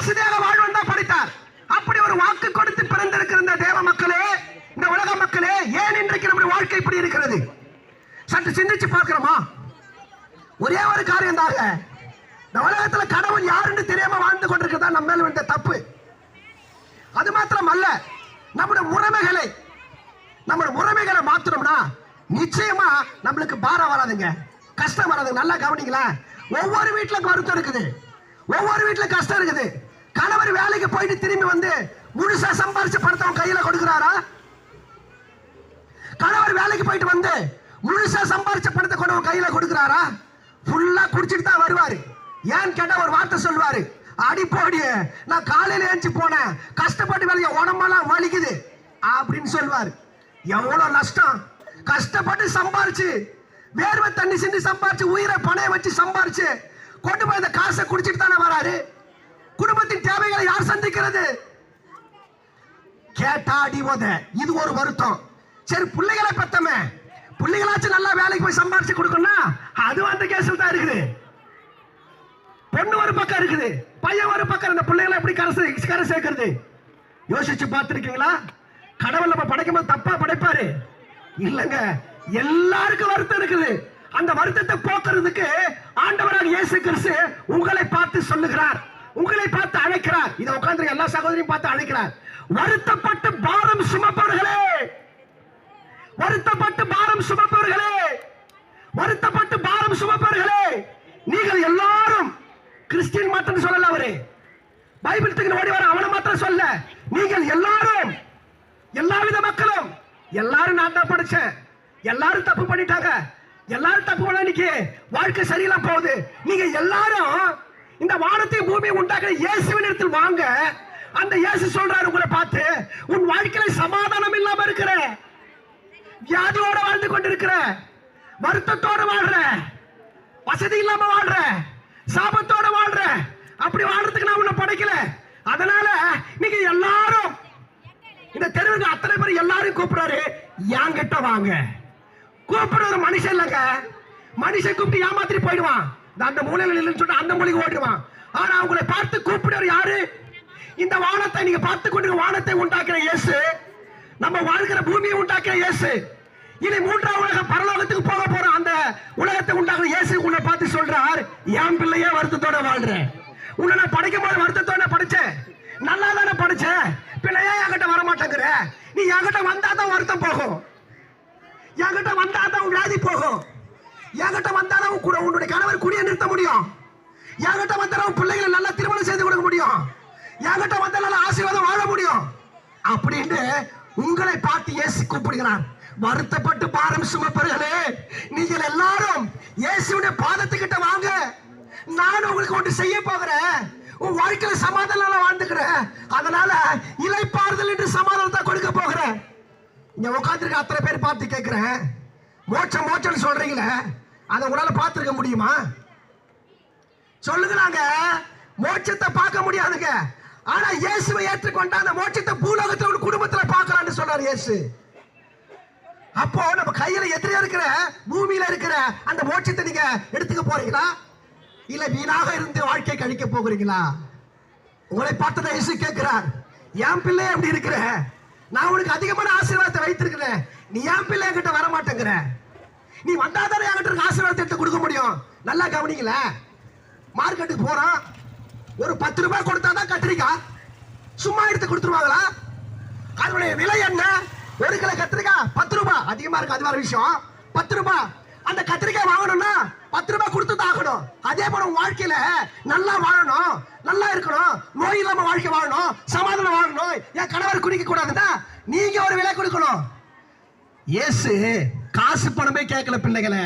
வசதியாக வாழ்வன் தான் படைத்தார். அப்படி ஒரு வாக்கு கொடுத்து பிறந்திருக்கிற இந்த தேவ மக்களே, இந்த உலக மக்களே, ஏன் இன்றைக்கு நம்முடைய வாழ்க்கை இப்படி இருக்கிறது? சற்று சிந்திச்சு பார்க்கிறோமா? ஒரே ஒரு காரியம் தாங்க, இந்த உலகத்துல கடவுள் யாருன்னு தெரியாம வாழ்ந்து கொண்டிருக்கிறதா நம்ம மேல வந்த தப்பு. அது மாத்திரம் அல்ல, நம்முடைய முறைமைகளை மாத்திரம்னா நிச்சயமா நம்மளுக்கு பாரம் வராதுங்க, கஷ்டம் வராது. நல்லா கவனிங்களா, ஒவ்வொரு வீட்டுல வருத்தம் இருக்குது, ஒவ்வொரு வீட்டுல கஷ்டம் இருக்குது. கணவர் வேலைக்கு போயிட்டு திரும்பி வந்து முழுசா சம்பாரிச்ச பணத்தை கையில கொடுக்கிறாரா? கணவர் வேலைக்கு போயிட்டு வந்து முழுசா சம்பாரிச்ச பணத்தை கொண்டு கையில கொடுக்கிறாரா? ஃபுல்லா குடிச்சிட்டு தான் வருவாரு. ஏன் கேட்டா ஒரு வார்த்தை சொல்லுவாரு, அடி போடி, நான் காலையில ஏஞ்சி போனேன், கஷ்டப்பட்டு வேலையை உடம்பெல்லாம் வலிக்குது அப்படின்னு சொல்லுவாரு. எவ்வளவு நஷ்டம், கஷ்டப்பட்டு சம்பாரிச்சு, வேர்வை தண்ணி சிந்தி சம்பாரிச்சு, உயிரை பணைய வச்சு சம்பாரிச்சு கொண்டு போய் இந்த காசை குடிச்சிட்டு தானே வராரு. குடும்பத்தின் தேவைகளை யார் சந்திக்கிறது? கேட்டா அடிவோத. இது ஒரு வருத்தம். சரி, பிள்ளைகளை பெத்தமே, பிள்ளைகளாச்சும் நல்லா வேலைக்கு போய் சம்பாரிச்சு கொடுக்கணும், அது அந்த கேஸில் தான் இருக்குது. பொண்ணு ஒரு பக்கம் இருக்குது, பையன் ஒரு பக்கம். அந்த பிள்ளைகளை எப்படி கரை சேர்க்கிறது? யோசிச்சு பார்த்திருக்கீங்களா? கடவுள் நம்ம படைக்கும் போது தப்பா படைப்பாரு இல்லங்க. எல்லாருக்கும் வருத்தம் இருக்குது. அந்த வருத்தத்தை போக்குறதுக்கு ஆண்டவராக இயேசு கிறிஸ்து உங்களை பார்த்து சொல்லுகிறார், உங்களை பார்த்து அழைக்கிறார். இதை உட்கார்ந்து எல்லா சகோதரியும் பார்த்து அழைக்கிறார். வருத்தப்பட்டு பாரம் சுமப்பவர்களே, வருத்தப்பட்டு பாரம் சுமப்பவர்களே, வருத்தப்பட்டு பாரம் சுமப்பவர்களே, நீங்கள் எல்லாரும், கிறிஸ்டியன் மாத்திரம் சொல்லல, அவரு பைபிள் தூக்கி ஓடி வர அவனை மாத்திரம் சொல்ல, நீங்கள் எல்லாரும், எல்லாவித மக்களும், எல்லாரும் நான் தான் படிச்சேன், எல்லாரும் தப்பு பண்ணிட்டாங்க, எல்லாரும் தப்பு பண்ண, இன்னைக்கு வாழ்க்கை சரியில்லாம போகுது. நீங்க எல்லாரும் இந்த வானத்தை பூமியை உண்டாக்குற இயேசுவின் இடத்தில் வாங்க. அந்த இயேசு சொல்றாரு உங்களை பார்த்து, உன் வாழ்க்கையில சமாதானம் இல்லாம இருக்கிற, வியாதியோட வாழ்ந்து கொண்டிருக்கிற, வருத்தத்தோட வாழ்ற, வசதி இல்லாம வாழ்ற, சாபத்தோட வாழ்ற, அப்படி வாழ்றதுக்கு நான் உன்னை படைக்கல. அதனால நீங்க எல்லாரும் இந்த தெருவுக்கு அத்தனை பேர் எல்லாரும் கூப்பிடுறாரு, என்கிட்ட வாங்க. கூப்பிடுற ஒரு மனுஷன் இல்லங்க, மனுஷன் கூப்பிட்டு ஏமாத்திட்டு போயிடுவான், அந்த மூலையில் இல்லைன்னு சொல்லிட்டு அந்த மூலைக்கு ஓடுவான். ஆனா உங்களை பார்த்து கூப்பிடுற யாரு? இந்த வானத்தை நீங்க பார்த்து கொண்டு வானத்தை உண்டாக்குற இயேசு, நம்ம வாழ்கிற பூமியை உண்டாக்குற இயேசு, இனி மூன்றாம் உலகம் பரலோகத்துக்கு போக போற அந்த உலகத்தை உண்டாக்குற இயேசு உன்னை பார்த்து சொல்றார், என் பிள்ளையே வருத்தத்தோட வாழ்றேன். உன்னை நான் படைக்கும் போது வருத்தத்தோட படிச்சேன், நல்லா தானே படிச்சேன், பிள்ளையே என்கிட்ட வர மாட்டேங்கிற. நீ என்கிட்ட வந்தாதான் வருத்தம் போகும், என்கிட்ட வந்தாதான் வியாதி போகும், என்கிட்ட வந்தாதான் உன்னுடைய கணவர் குடியை நிறுத்த முடியும், என்கிட்ட வந்தாலும் பிள்ளைகளை நல்லா திருமணம் செய்து கொடுக்க முடியும், என்கிட்ட வந்தா நல்ல ஆசீர்வாதம் வாழ முடியும் அப்படின்னு உங்களை பார்த்து இயேசு கூப்பிடுகிறார். வருத்தப்பட்டு பாரம் சுமப்பவர்களே, நீங்கள் எல்லாரும் இயேசுவின் பாதத்துக்கிட்ட வாங்க. நான் உங்களுக்கு ஒன்று செய்ய போகிறேன், உன் வாழ்க்கையில சமாதானம் வாழ்ந்துக்கிறேன், அதனால இளைப்பாறுதல் என்று சமாதானத்தை கொடுக்க போகிறேன். இங்க உட்காந்துருக்க அத்தனை பேர் பார்த்து கேட்கிறேன், மோட்சம் மோட்சம் சொல்றீங்களே, அதை உங்களால பார்த்திருக்க முடியுமா? சொல்லுங்க. மோட்சத்தை பார்க்க முடியாதுங்க, ஆனா இயேசுவை ஏற்றுக்கொண்ட அந்த மோட்சத்தை பூலோகத்துல ஒரு குடும்பத்துல பார்க்கலாம்னு சொல்றாரு இயேசு. அப்போ நம்ம கையில எதிரியா இருக்கிற பூமியில இருக்கிற அந்த மோட்சத்தை நீங்க எடுத்துக்க போறீங்களா, இல்ல வீணாக இருந்து வாழ்க்கை கழிக்க போகிறீங்களா? உங்களை பார்த்ததை இயேசு கேட்கிறார், என் பிள்ளை எப்படி இருக்கிற, நான் உனக்கு அதிகமான ஆசீர்வாதத்தை வைத்திருக்கிறேன், நீ என் பிள்ளை என்கிட்ட வர மாட்டேங்கிற, நீ வந்தாதானே என்கிட்ட ஆசீர்வாதத்தை எடுத்து கொடுக்க முடியும். நல்லா கவனிக்கல, மார்க்கெட்டுக்கு போறோம், ஒரு 10 ரூபாய் கொடுத்தாதான் கத்திரிக்காய், சும்மா எடுத்து கொடுத்துருவாங்களா? அதனுடைய விலை என்ன? 1 கிலோ கத்திரிக்காய் 10 ரூபாய், அதிகமா இருக்கு, அது வேற விஷயம். 10 ரூபாய். அந்த கத்திரிக்காய் வாங்கணும்னா 10 ரூபாய் கொடுத்து ஆகணும். அதே போல வாழ்க்கையில நல்லா வாழணும், நல்லா இருக்கணும், நோய் இல்லாம வாழ்க்கை வாழணும், சமாதானம் வாழணும், என் கணவர் குடிக்க கூடாதுன்னா நீங்க ஒரு விலை கொடுக்கணும். இயேசு காசு பணமே கேட்கல பிள்ளைகளை,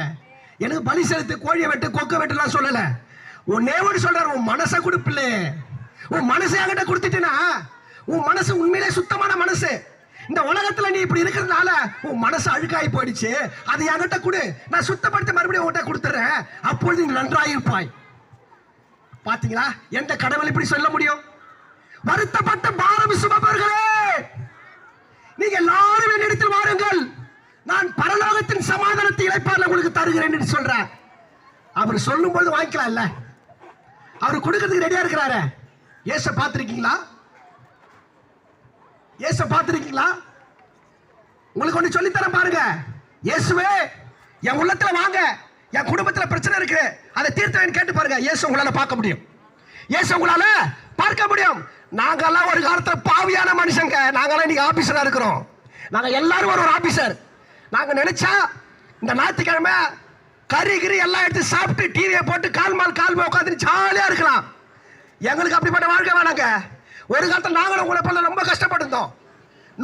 எனக்கு பலி செலுத்து, கோழியை வெட்டு, கொக்க வெட்டுலாம் சொல்லல. உன்னே ஒன்று சொல்றாரு, உன் மனசை கொடு பிள்ளை. உன் மனசை என்கிட்ட கொடுத்துட்டேன்னா, உன் மனசு உண்மையிலே சுத்தமான மனசு. இந்த உலகத்துல நீ இப்படி இருக்கிறதுனால உன் மனசு அழுக்காய் போயிடுச்சு, அது என்கிட்ட கொடு, நான் சுத்தப்படுத்த மறுபடியும் உன்கிட்ட கொடுத்துறேன், அப்பொழுது நீ நன்றாயிருப்பாய். பாத்தீங்களா எந்த கடவுள் இப்படி சொல்ல முடியும்? வருத்தப்பட்ட பாரம் சுமப்பவர்களே, நீங்க எல்லாரும் என்னிடத்தில் வாருங்கள், நான் பரலோகத்தின் சமாதானத்தை இளைப்பாறுதலை உங்களுக்கு தருகிறேன் என்று சொல்றார். அவர் சொல்லும் போது வாங்கிக்கலாம் இல்ல, அவர் கொடுக்கிறதுக்கு ரெடியா இருக்கிறாரு. இயேசு பார்த்திருக்கீங்களா? இயேசு பார்த்திருக்கீங்களா? உங்களுக்கு ஒண்ணு சொல்லித்தரேன் பாருங்க. இயேசுவே என் உள்ளத்துல வாங்க, என் குடும்பத்துல பிரச்சனை இருக்கு, அதை தீர்த்தேன்னு கேட்டு பாருங்க. இயேசு உங்களால பார்க்க முடியும். இயேசு உங்களால பார்க்க முடியும். நாங்கெல்லாம் ஒரு காலத்துல பாவியான மனுஷங்க. நாங்கெல்லாம் இன்னைக்கு ஆபீசரா இருக்கிறோம். நாங்க எல்லாரும் ஒரு ஆபீசர். நாங்க நினைச்சா இந்த ஞாயிற்றுக்கிழமை கறி கிரி எல்லாம் எடுத்து சாப்பிட்டு டிவியை போட்டு கால் மேல் உட்காந்து ஜாலியா இருக்கலாம். எங்களுக்கு அப்படிப்பட்ட வாழ்க்கை வேணாங்க. ஒரு காலத்தில் நாங்களும் உங்களை போல ரொம்ப கஷ்டப்பட்டிருந்தோம்,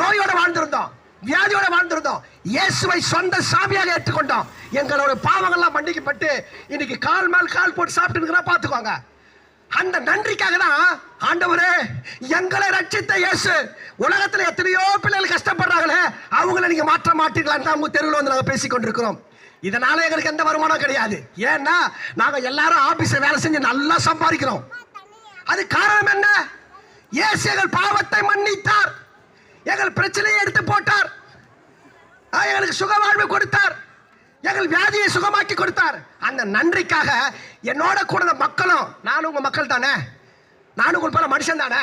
நோயோட வாழ்ந்திருந்தோம், வியாதியோட வாழ்ந்திருந்தோம். இயேசுவை சொந்த சாமியாக ஏற்றுக்கொண்டோம். எங்களோட பாவங்கள்லாம் மன்னிக்கப்பட்டு இன்னைக்கு கால் மேல் கால் போட்டு சாப்பிட்டு பார்த்துக்கோங்க. அந்த நன்றிக்காக தான் ஆண்டவரே எங்களை ரட்சித்த இயேசு. உலகத்தில் எத்தனையோ பிள்ளைகள் கஷ்டப்படுறாங்களே, அவங்களை நீங்க மாற்ற மாட்டீங்களான்னு தான் உங்க தெருவில் வந்து நாங்கள் பேசிக் கொண்டிருக்கிறோம். இதனால எங்களுக்கு எந்த வருமானம் கிடையாது. ஏன்னா நாங்க எல்லாரும் ஆபீஸ்ல வேலை செஞ்சு நல்லா சம்பாதிக்கிறோம். அது காரணம் என்ன? இயேசு எங்கள் பாவத்தை மன்னித்தார், எங்கள் பிரச்சனையை எடுத்து போட்டார், எங்களுக்கு சுக வாழ்வு கொடுத்தார், எங்கள் வியாதியை சுகமாக்கி கொடுத்தார். அந்த நன்றிக்காக என்னோட கூட மக்களும், நானும் உங்க மக்கள் தானே, நானும் உங்கள் போல மனுஷன் தானே,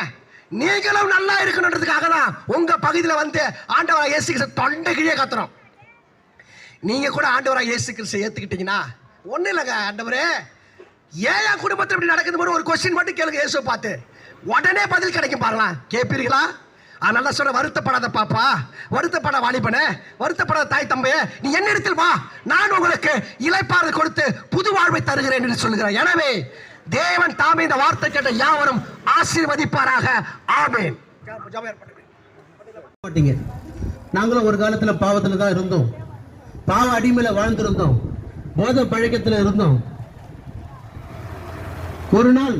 நீங்களும் நல்லா இருக்கணுன்றதுக்காக தான் உங்க பகுதியில் வந்து ஆண்டவராக இயேசு கிறிஸ்து தொண்டை கிழியே கத்துறோம். நீங்க கூட ஆண்டவராக இயேசு கிறிஸ்து ஏத்துக்கிட்டீங்கன்னா ஒண்ணு இல்லைங்க. ஆண்டவரே ஏன் என் குடும்பத்தில் இப்படி நடக்குது ஒரு கொஸ்டின் மட்டும் கேளுங்க. இயேசுவை பார்த்து உடனே பதில் கிடைக்கும் பாருங்களா. கேட்பீர்களா? அதனால சொல்ற, வருத்தப்படாத பாப்பா, வருத்தப்பட வாலிபனே, வருத்தப்படாத தாய் தம்பையே, நீ என்னிடத்தில் வா, நான் உங்களுக்கு இளைப்பாறுதல் கொடுத்து புது வாழ்வை தருகிறேன் என்று சொல்லுகிறார். எனவே தேவன் தாமே இந்த வார்த்தை கேட்ட யாவரும் ஆசீர்வதிப்பாராக. ஆமென். நாங்களும் ஒரு காலத்துல பாவத்துல தான் இருந்தோம், பாவ அடிமையில வாழ்ந்திருந்தோம், போதை பழக்கத்தில் இருந்தோம். ஒரு நாள்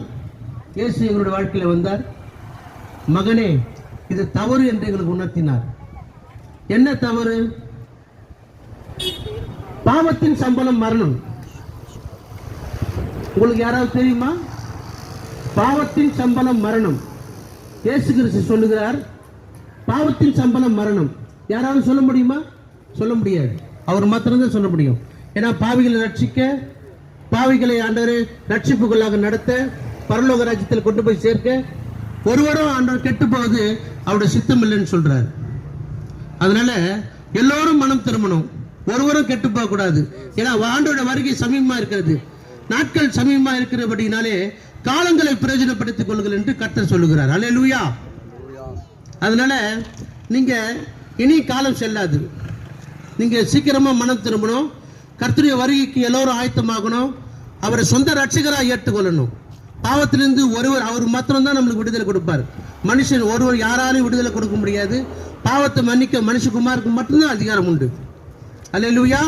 இயேசு எங்களுடைய வாழ்க்கையில வந்தார். மகனே, இது தவறு என்று எங்களுக்கு உணர்த்தினார். என்ன தவறு? பாவத்தின் சம்பளம் மரணம். உங்களுக்கு யாராவது தெரியுமா? பாவத்தின் சம்பளம் மரணம். இயேசு கிறிஸ்து சொல்லுகிறார், பாவத்தின் சம்பளம் மரணம். யாராவது சொல்ல முடியுமா? சொல்ல முடியாது. அவர் மாத்திரம்தான் சொல்ல முடியும். ஏன்னா பாவிகளை ரட்சிக்க, பாவிகளை ஆண்டவரே ரட்சிப்புக்குள்ளாக நடத்த, பரலோக ராஜ்யத்தில் கொண்டு போய் சேர்க்க ஒருவரும் ஆண்டவர் கெட்டு போவது அவருடைய சித்தம் இல்லைன்னு சொல்றாரு. அதனால எல்லோரும் மனம் திரும்பணும், ஒருவரும் கெட்டு போக கூடாது. ஏன்னா ஆண்டோட வருகை சமீபமா இருக்கிறது, நாட்கள் சமீபமா இருக்கிறபடினாலே காலங்களை பிரயோஜனப்படுத்திக் கொள்ளுங்கள் என்று கர்த்தர் சொல்லுகிறார். அல்லேலூயா. அதனால நீங்க இனி காலம் செல்லாது, நீங்க சீக்கிரமா மனம் திரும்பணும். கர்த்தருடைய வருகைக்கு எல்லோரும் ஆயத்தமாகணும். அவரை சொந்த ரட்சகராக ஏற்றுக்கொள்ளணும். பாவத்திலிருந்து ஒருவர், அவர் மாத்திரம் தான் நம்மளுக்கு விடுதலை கொடுப்பார். மனுஷன் ஒருவர் யாராலும் விடுதலை கொடுக்க முடியாது. பாவத்தை மன்னிக்க மனுஷகுமாருக்கு மட்டும்தான் அதிகாரம் உண்டு. அல்லேலூயா.